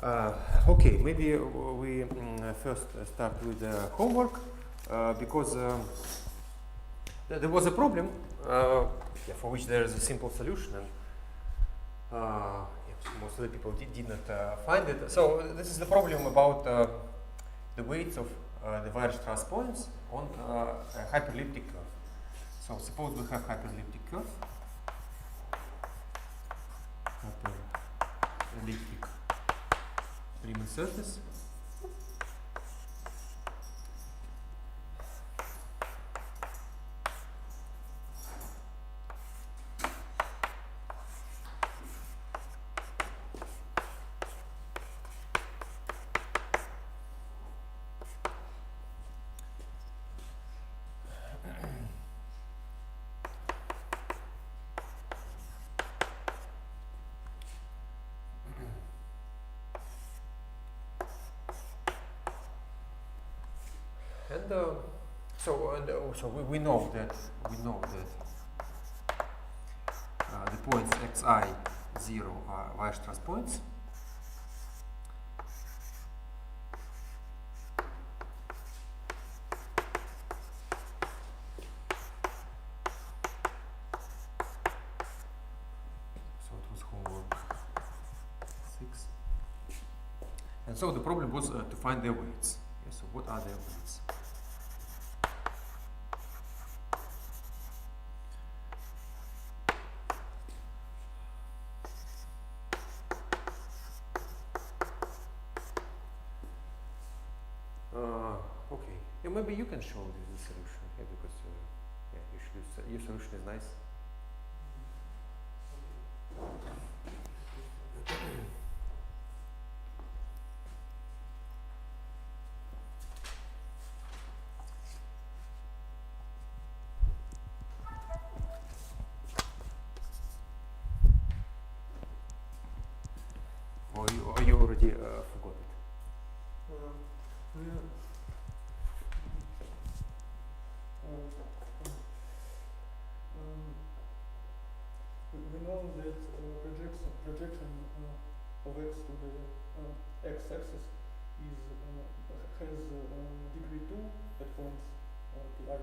Okay, maybe we first start with the homework because there was a problem for which there is a simple solution, and most of the people did not find it. So this is the problem about the weights of the Weierstrass points on a hyperelliptic curve. So suppose we have hyperelliptic curve, hyperelliptic Riemann surface. And so we know that the points xi 0 are Weierstrass points. So it was homework 6. And so the problem was to find their weights. Yes, so what are their weights? Okay, yeah, maybe you can show the solution here because your solution is nice. Or you already forgot it? We know that projection of x to the x-axis has degree 2 at points pi.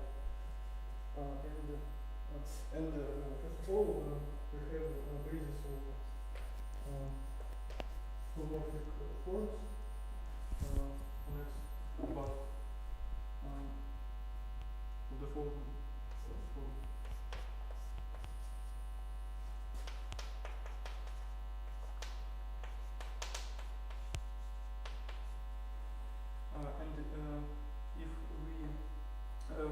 And first of all, we have a basis of homomorphic forms on x above the form. And if we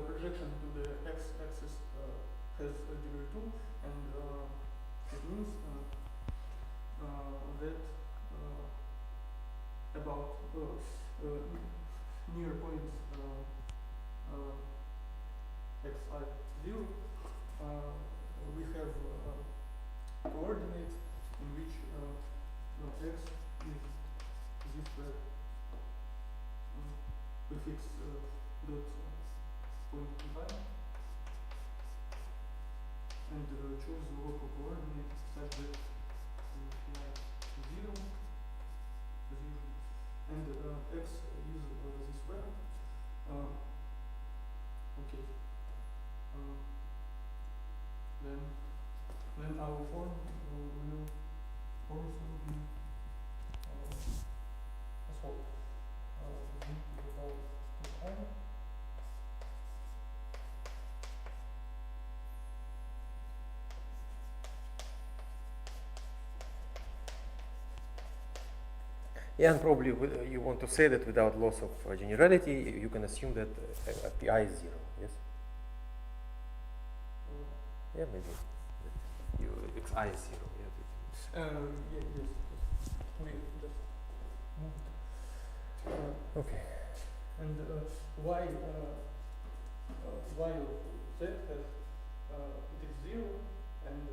projection to the x-axis has a degree 2, and it means that about near points xi 0 we have coordinates in which x is this square. We fix dot point pi and choose the local coordinate such that pi 0 and x is this square. Okay. Then our form will be as follows. Yeah, and probably you want to say that without loss of generality, you can assume that pi is 0, yes? Yeah, maybe. You xi is 0, yeah. Yes. We just move it. Okay. And y z has it is 0 and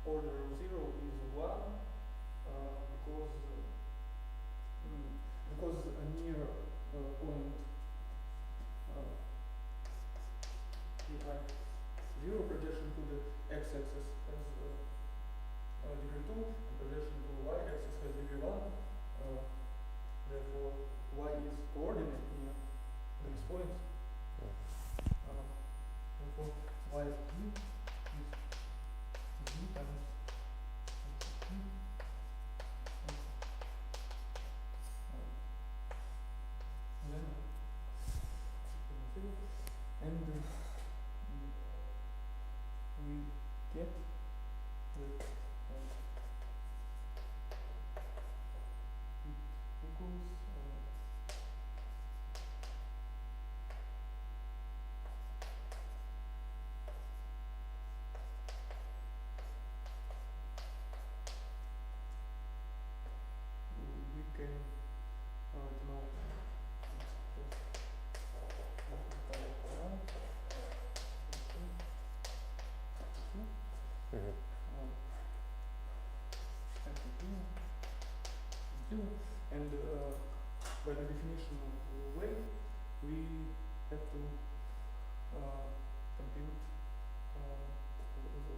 order of 0 is 1 because a near point pi 0 projection to the x-axis has degree 2, and projection to y-axis has degree 1. and by the definition of wave, we have to compute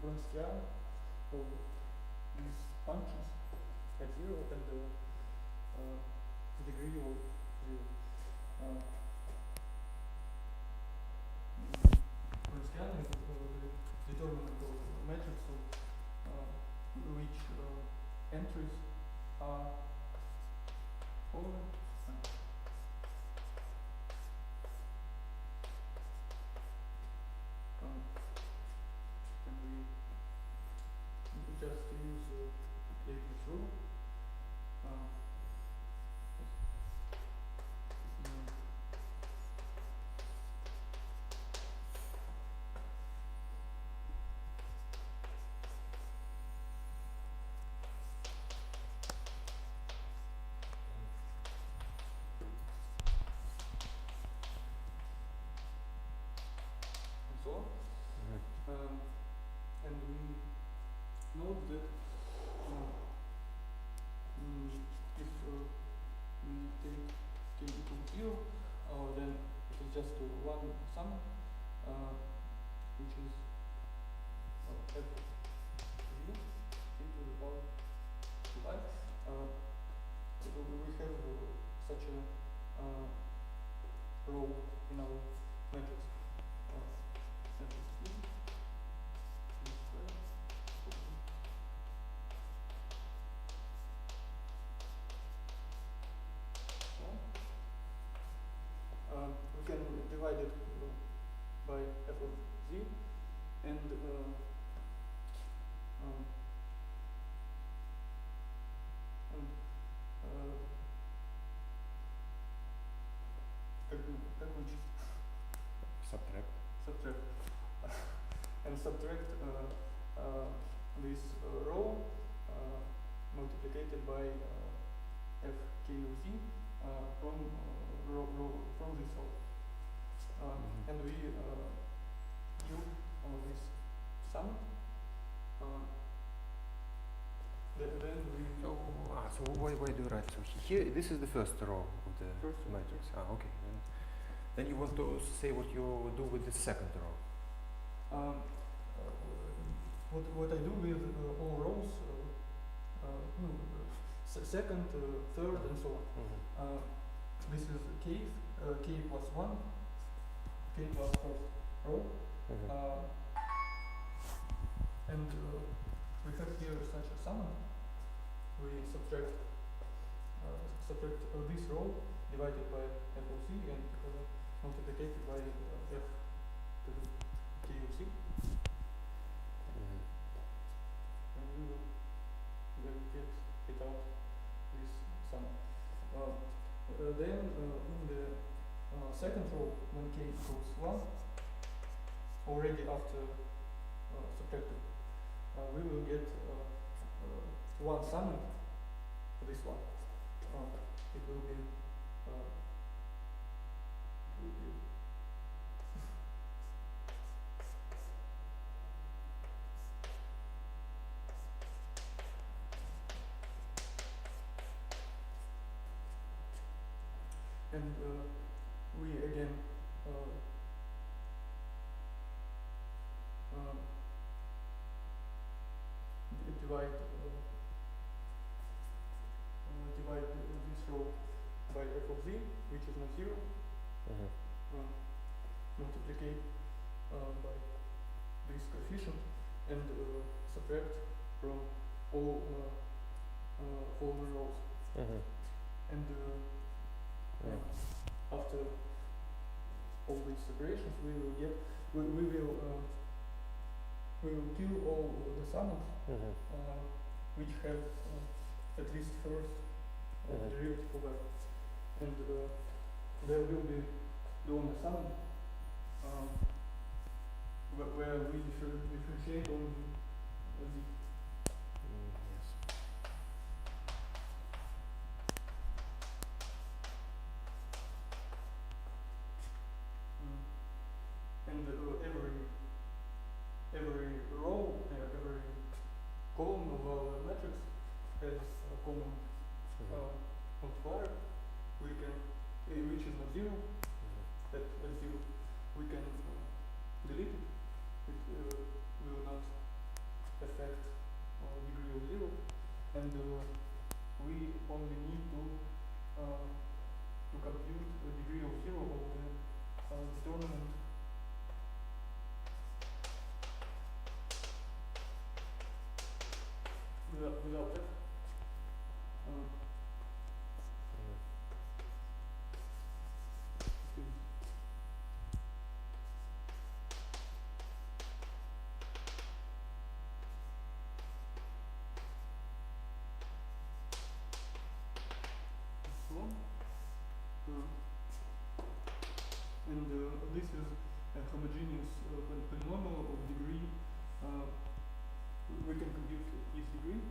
Wronskian of these functions at 0 and the degree of 0. Wronskian is the determinant of a matrix of which entries are following. And we just use Leibniz rule. And we note that if we take k equals 0, then it is just one sum, which is f of 0, e to the power 2i. We have such a row in our matrix. We can divide it by f of z, and subtract and subtract this row multiplied by f k of z from this row, and we give this sum. Then we so why do you write? So here, this is the first row of the matrix. Okay. Then you want to say what you do with the second row. What I do with all rows, second, third, and so on. This is k plus 1, k plus first row, and we have here such a sum. We subtract this row divided by f of z and multiplied by f to the k of z. And we will get it out this sum. Then in the second row, when k equals 1, already after subtracting, we will get one sum for this one. It will be and we again divide this row by f of z, which is not 0, multiply by this coefficient, and subtract from all the rows. And after all these separations, we will get we will kill all the sums which have at least first derivative of f, and there will be the only sum where we differentiate only z. Yes. And every row, every column of our matrix has a common multiplier, we can, which is not zero, at zero, we can delete it. It will not affect degree of zero, and we only need to compute the degree of zero of the determinant. Without that. And this is a homogeneous polynomial of degree. We can compute its degree.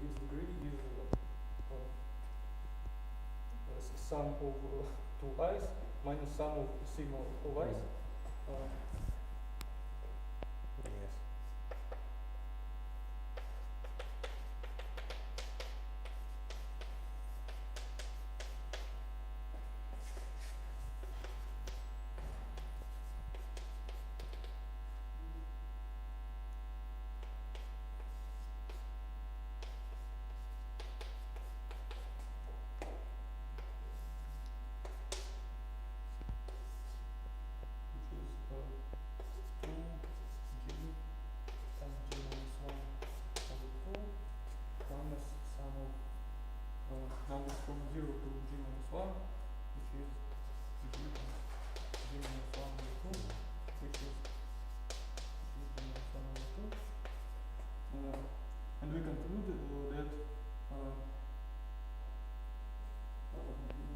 Its degree is sum of two i's minus sum of sigma of i's. Yes. Numbers from 0 to g minus 1, which is g minus 1 over 2, which is g minus 1 over 2. And we concluded that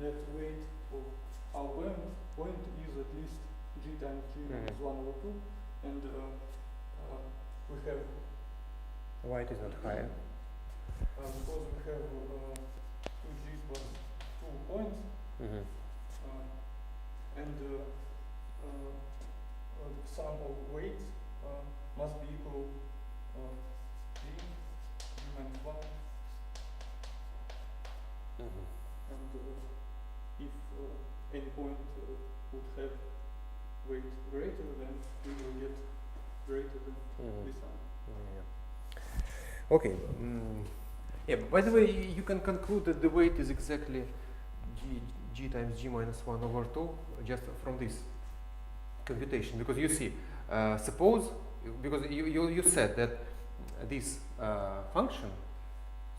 that weight of our point is at least g times g minus 1 over 2, and we have. Why it is not higher? Because we have 2g plus 2 points, and the sum of weights must be equal g minus 1. And if any point would have weight greater, then we will get greater than this sum. Okay. Yeah. By the way, you can conclude that the weight is exactly g times g minus 1 over 2 just from this computation, because you see, suppose, because you said that this function,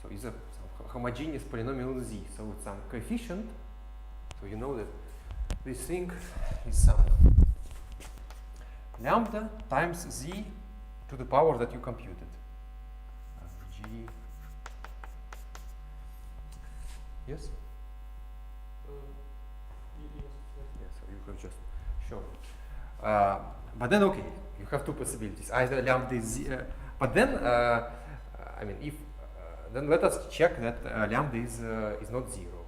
so is a homogeneous polynomial z, so it's some coefficient, so you know that this thing is some lambda times z to the power that you computed. G. Yes? Yes. Yes, so you have just shown. But then, okay, you have two possibilities. Either lambda is z, but then, I mean, if then let us check that lambda is not 0.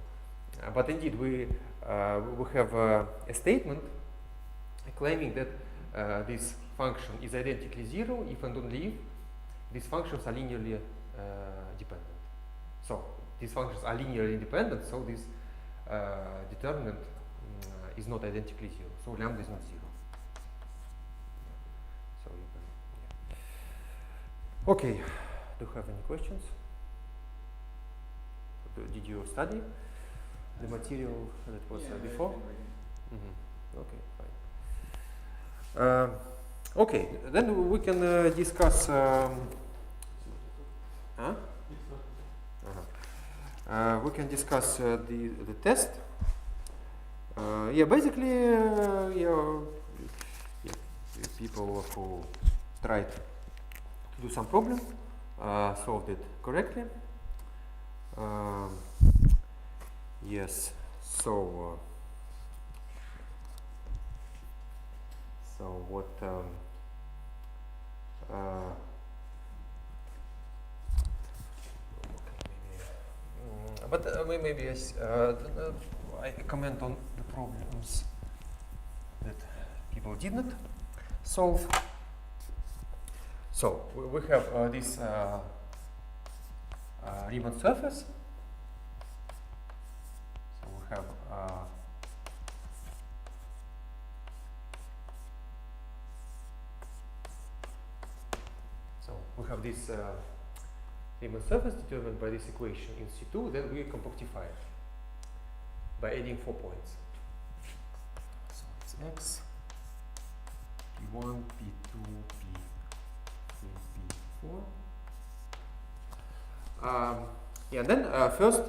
But indeed, we have a statement claiming that this function is identically 0 if and only if these functions are linearly dependent. So these functions are linearly independent, so this determinant is not identically 0. So lambda is not 0. So you can, yeah. Okay. Do you have any questions? Did you study the material that was before? Okay, fine. Okay, then we can discuss. We can discuss the test. Yeah, basically, people who tried to do some problem solved it correctly. Yes, so what? But maybe yes, I comment on the problems that people did not solve. So we have this Riemann surface. So we have this Riemann surface determined by this equation in C2. Then we compactify it by adding 4 points. So it's x, p1, p2, p3, p4. Yeah, and then first,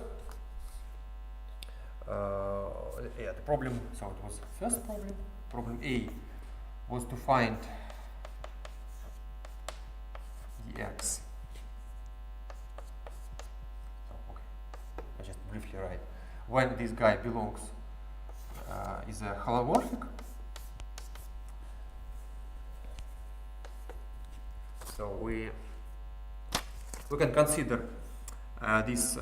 the problem. So it was first problem. Problem A was to find the x. So, okay, I just briefly write when this guy belongs is a holomorphic. So we can consider this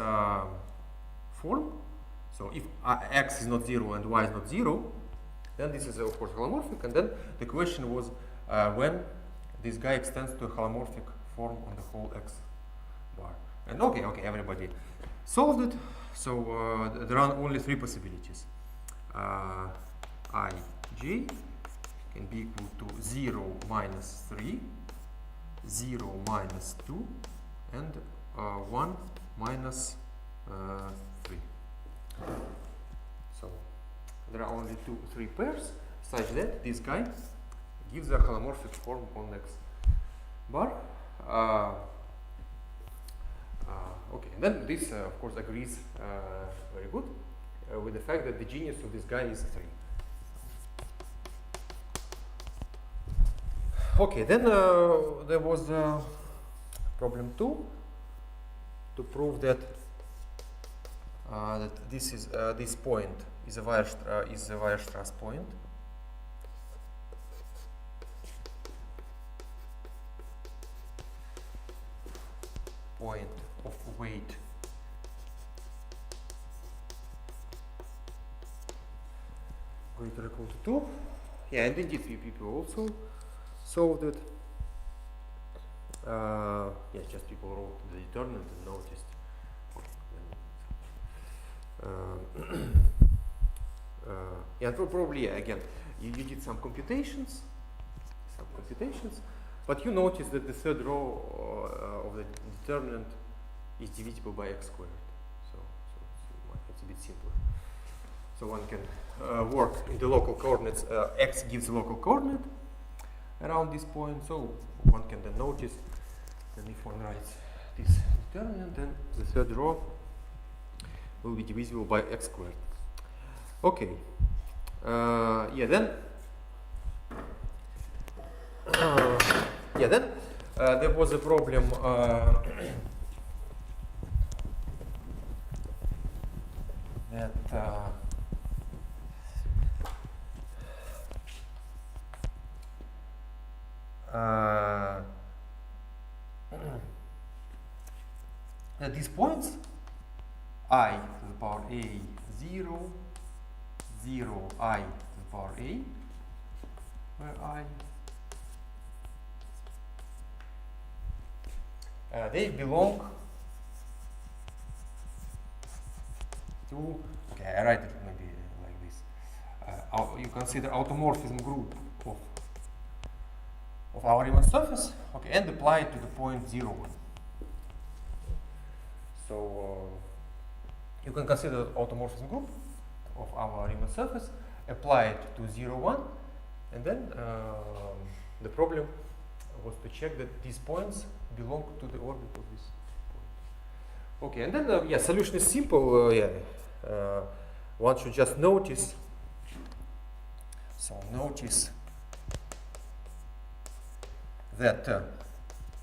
form. So if x is not 0 and y is not 0, then this is of course holomorphic. And then the question was when this guy extends to a holomorphic form on the whole x bar. And okay, everybody solved it. So there are only 3 possibilities. I, j can be equal to 0 minus 3, 0 minus 2, and 1 minus 3. So there are only 3 pairs such that this guy gives a holomorphic form on x bar. Okay, and then this of course agrees very good with the fact that the genius of this guy is 3. Okay, then there was problem 2 to prove that this is this point is a Weierstrass point. Point of weight greater or equal to 2. Yeah, and indeed people also solved it. Yes, just people wrote the determinant and noticed. Yeah, probably again you did some computations, but you notice that the third row of the determinant is divisible by x squared. So it's a bit simpler. So one can work in the local coordinates. X gives a local coordinate around this point. So one can then notice that if one writes this determinant, then the third row will be divisible by x squared. Okay. Yeah, then there was a problem that that these points I to the power a 0, 0, I to the power a, where I they belong to, okay, I write it maybe like this. You consider automorphism group of our Riemann surface, okay, and apply it to the point 0, 1. So you can consider automorphism group of our Riemann surface, apply it to 0, 1, and then the problem was to check that these points belong to the orbit of this point. Okay, and then yeah, solution is simple. One should just notice So notice that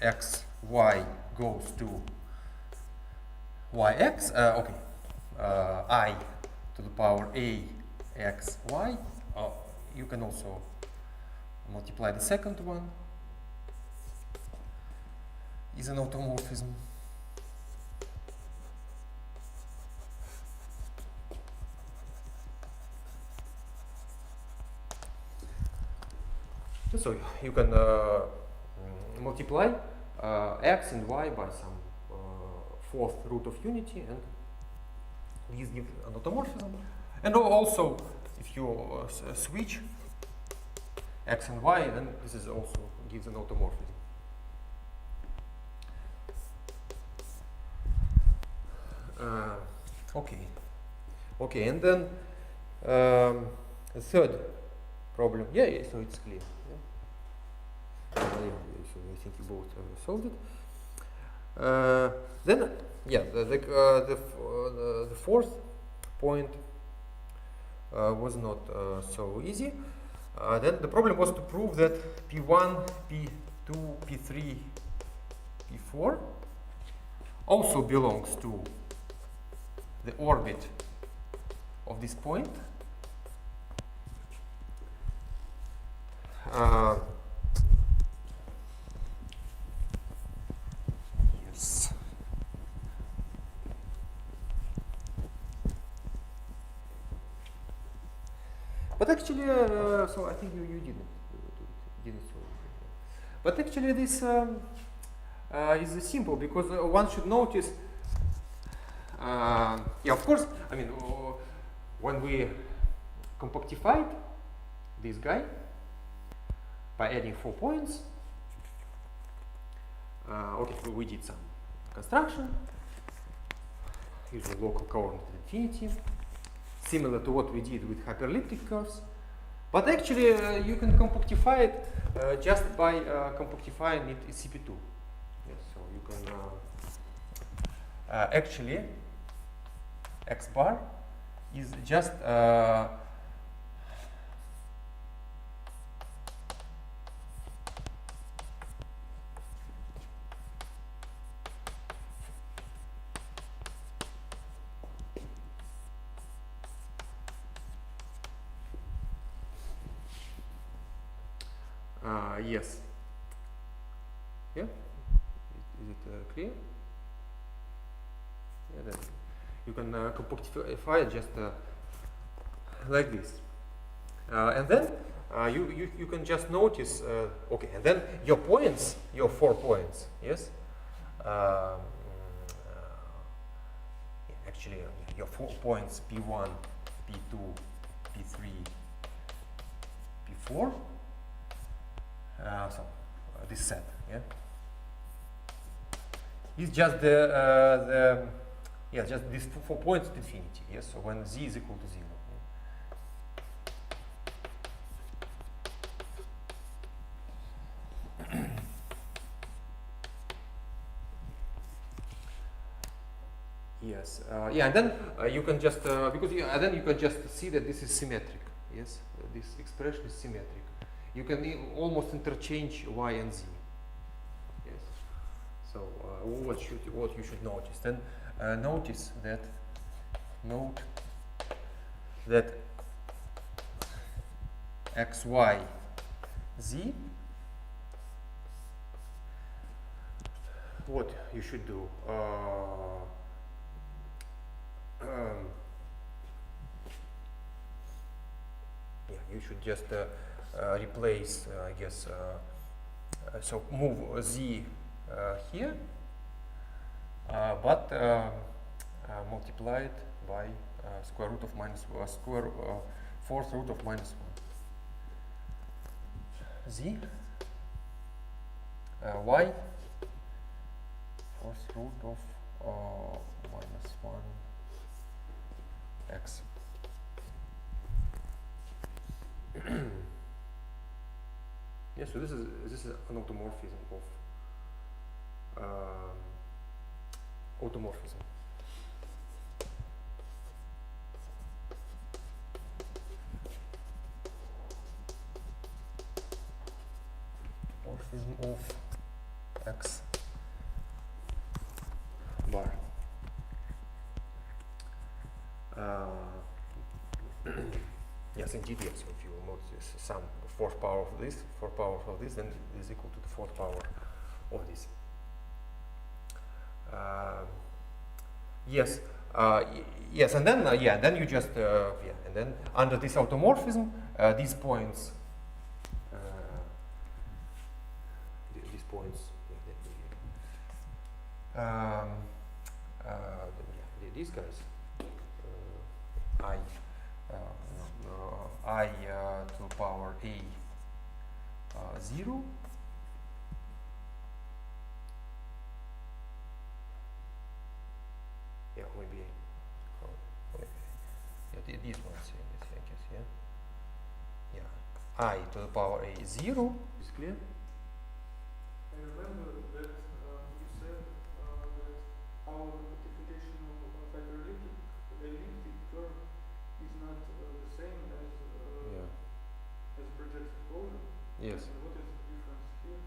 x, y goes to yx, I to the power a x, y. You can also multiply the second one. Is an automorphism. So you can multiply x and y by some fourth root of unity, and these give an automorphism. And also, if you switch x and y, then this is also gives an automorphism. Okay, and then the third problem. Yeah, so it's clear. So I think you both solved it. Then, yeah, the fourth point was not so easy. Then the problem was to prove that P1, P2, P3, P4 also belongs to the orbit of this point. Yes. But actually, so I think you didn't solve it. But actually, this is simple, because one should notice. Yeah, of course. I mean, when we compactified this guy by adding 4 points, okay, we did some construction using local coordinate infinity, similar to what we did with hyperelliptic curves. But actually, you can compactify it just by compactifying it in CP2. Yes, so you can actually x bar is just yes. Yeah? Is it clear? Yeah, then you can compactify it just like this. And then you can just notice, okay, and then your points, your 4 points, yes? Actually, your 4 points, P1, P2, P3, P4. So this set, yeah, is just just these 4 points to infinity. Yes, so when z is equal to 0. Yeah. Yes, yeah, and then you can just then you can just see that this is symmetric. Yes, this expression is symmetric. You can almost interchange y and z. Yes. So what you should notice? Then notice that x, y, z. What you should do? Yeah, you should just replace, I guess, so move z here, but multiply it by square root of fourth root of minus 1. Z, y, fourth root of minus 1, x. Yeah, so this is an automorphism of automorphism. of x bar. Yes, indeed, yes. So if you notice sum the fourth power of this, then it is equal to the fourth power of this. Yes, yes, and then then you just and then under this automorphism, these points, these points, these guys, I to the power a 0. Yeah, maybe these ones, I guess, yeah. I to the power a 0 is clear. I remember that you said that our multiplication of hyperelliptic curve is not the same as projected closure. Yes. And what is the difference here?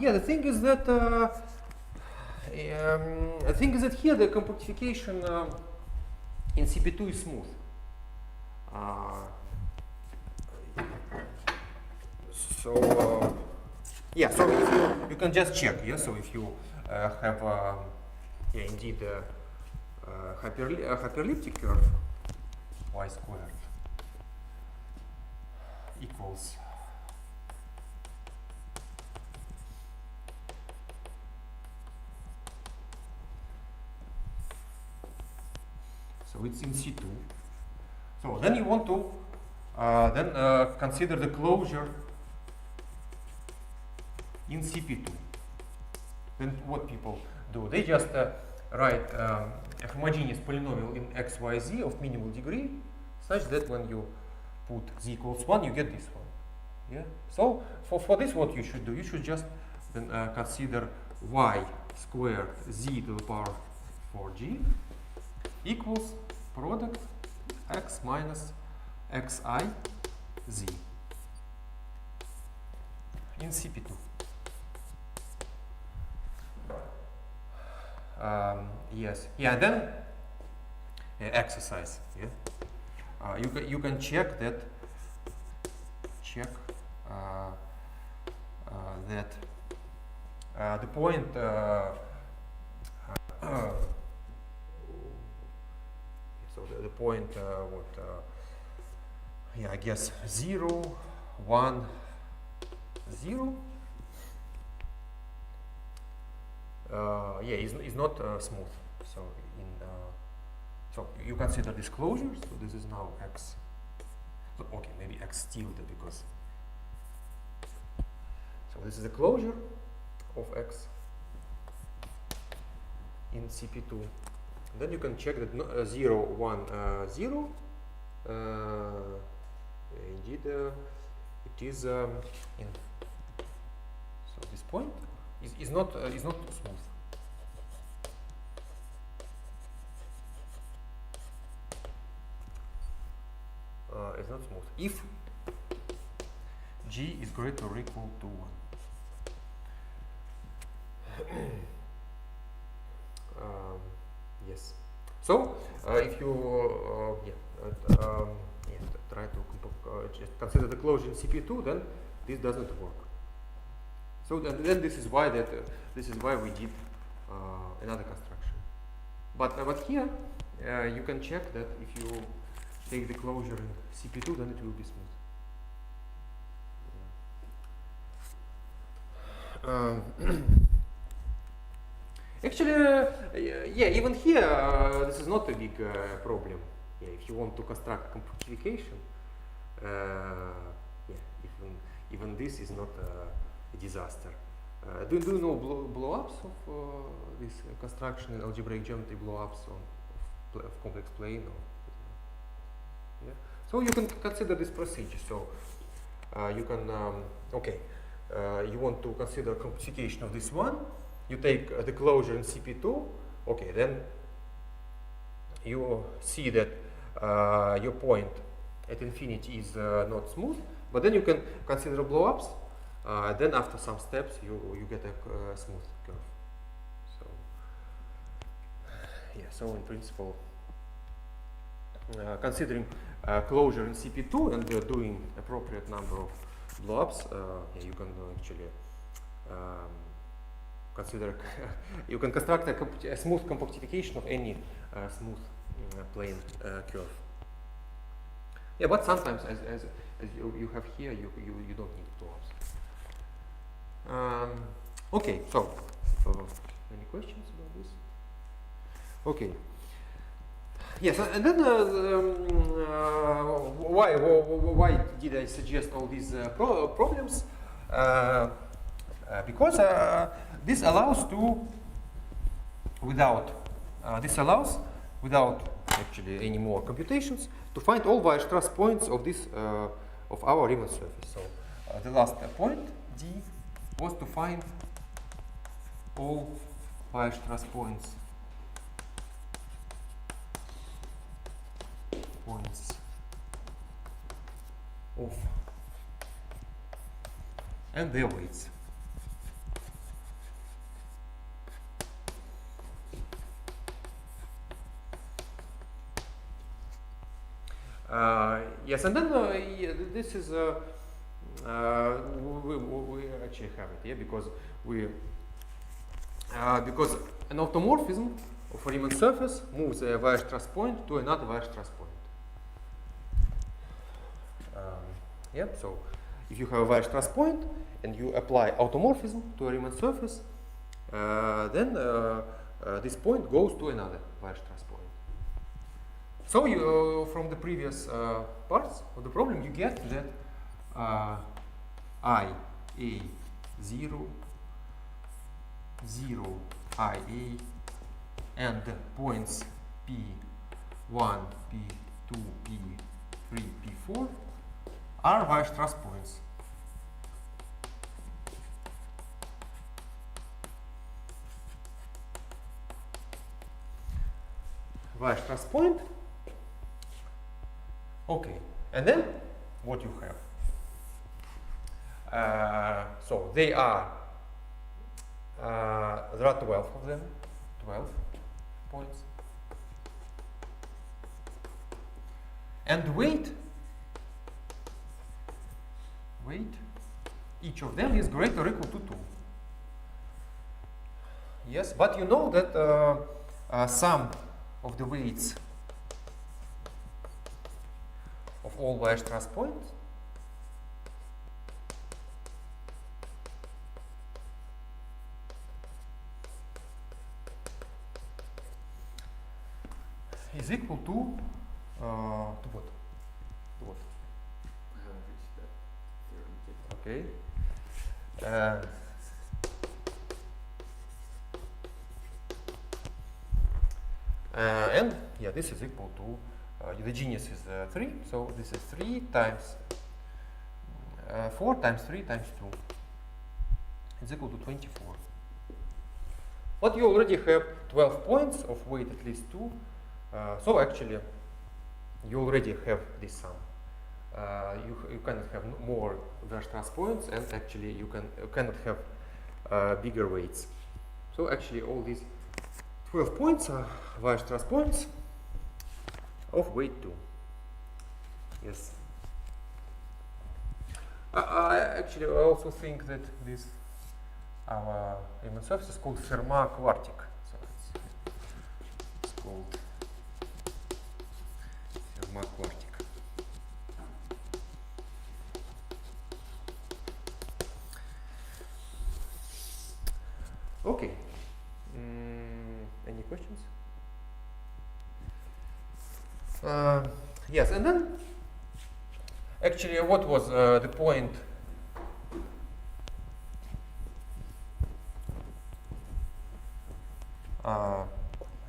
Yeah, the thing is that here the compactification in CP2 is smooth. Yeah, so if you can just check, yeah. So if you have indeed hyperelliptic curve y squared equals so it's in C2. So then you want to consider the closure in CP2. Then what people do? They just write a homogeneous polynomial in x, y, z of minimal degree, such that when you put z equals 1, you get this one. Yeah. So for this, what you should do? You should just then consider y squared z to the power 4g equals product x minus xi z in CP2. Yes. Yeah. Then exercise. Yeah. You can check that. The point. So the point. Yeah. I guess 0, 1, 0. Yeah, is not smooth. So so you consider this closure. So this is now x. So okay, maybe x tilde because. So this is the closure of x in CP2. Then you can check that 0, 1, 0. Indeed, it is in. So this point is not smooth. It's not smooth if g is greater or equal to 1. Yes. So if you try to just consider the closure in CP2, then this doesn't work. So then this is why we did another construction. But here you can check that if you take the closure in CP2, then it will be smooth. Actually, yeah, even here this is not a big problem. Yeah, if you want to construct compactification, yeah, even this is not a disaster. Do you know blow-ups of this construction in algebraic geometry? Blow-ups of complex plane? Yeah. So you can consider this procedure. So you can you want to consider compactification of this one. You take the closure in CP2. Okay, then you see that your point at infinity is not smooth. But then you can consider blow-ups Then after some steps, you get a smooth curve. So yeah, so in principle, considering closure in CP2 and doing appropriate number of blow-ups, yeah, you can actually consider you can construct a smooth compactification of any smooth plane curve. Yeah, but sometimes, as you have here, you don't need blow-ups. Okay, so any questions about this? Okay. Yes, and then why did I suggest all these problems? Because this allows without actually any more computations, to find all Weierstrass points of this of our Riemann surface. So the last point D was to find all Weierstrass points of and their weights. Yes, and then yeah, this is we actually have it here because because an automorphism of a Riemann surface moves a Weierstrass point to another Weierstrass point. Yep. So if you have a Weierstrass point and you apply automorphism to a Riemann surface, then this point goes to another Weierstrass point. So you, from the previous parts of the problem, you get that I, A, 0, 0, I, A, and the points P1, P2, P3, P4 are Weierstrass points. Weierstrass point. Okay, and then what you have? So they are, there are 12 of them, 12 points. And the weight, each of them is greater or equal to 2. Yes, but you know that sum of the weights of all Weierstrass points is equal to what? To what? I haven't reached that theorem yet. Okay. And yeah, this is equal to the genius is 3, so this is 3 times 4 times 3 times 2. It's equal to 24. But you already have 12 points of weight at least 2, so actually you already have this sum. You cannot have more Weierstrass points, and actually you cannot have bigger weights. So actually all these 12 points are Weierstrass points of weight 2. Yes. Actually, I also think that this our Riemann surface is called Fermat quartic. So it's called Fermat quartic. Okay. Any questions? Yes, and then actually, what was the point?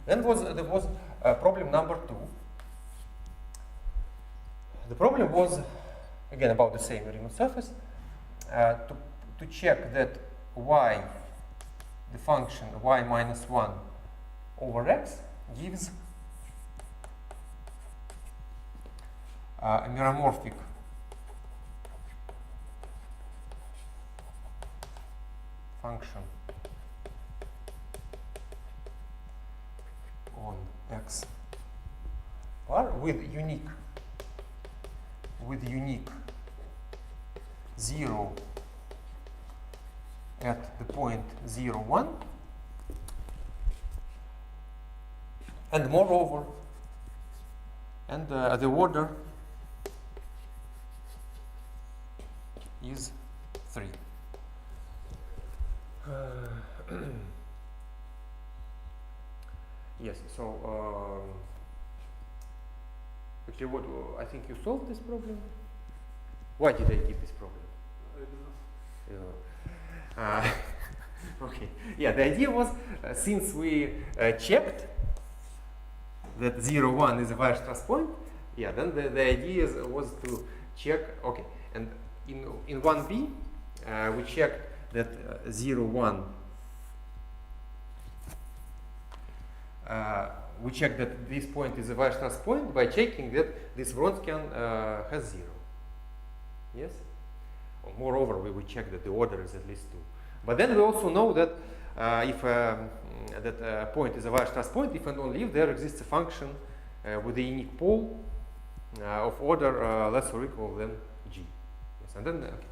Then there was problem number 2. The problem was again about the same Riemann surface to check that y, the function y minus 1 over x gives a meromorphic function on X bar with unique 0 at the point 0, 1, and moreover, and the order is 3. Yes, so actually, what I think you solved this problem. Why did I give this problem? I don't know. Okay. Yeah, the idea was since we checked that 0, 1 is a Weierstrass point, yeah, then the idea was to check. Okay, and in 1b we checked that 0, 1. We check that this point is a Weierstrass point by checking that this Wronskian has 0. Yes? Moreover, we will check that the order is at least 2. But then we also know that if that point is a Weierstrass point, if and only if there exists a function with a unique pole of order less or equal than g. Yes, and then okay.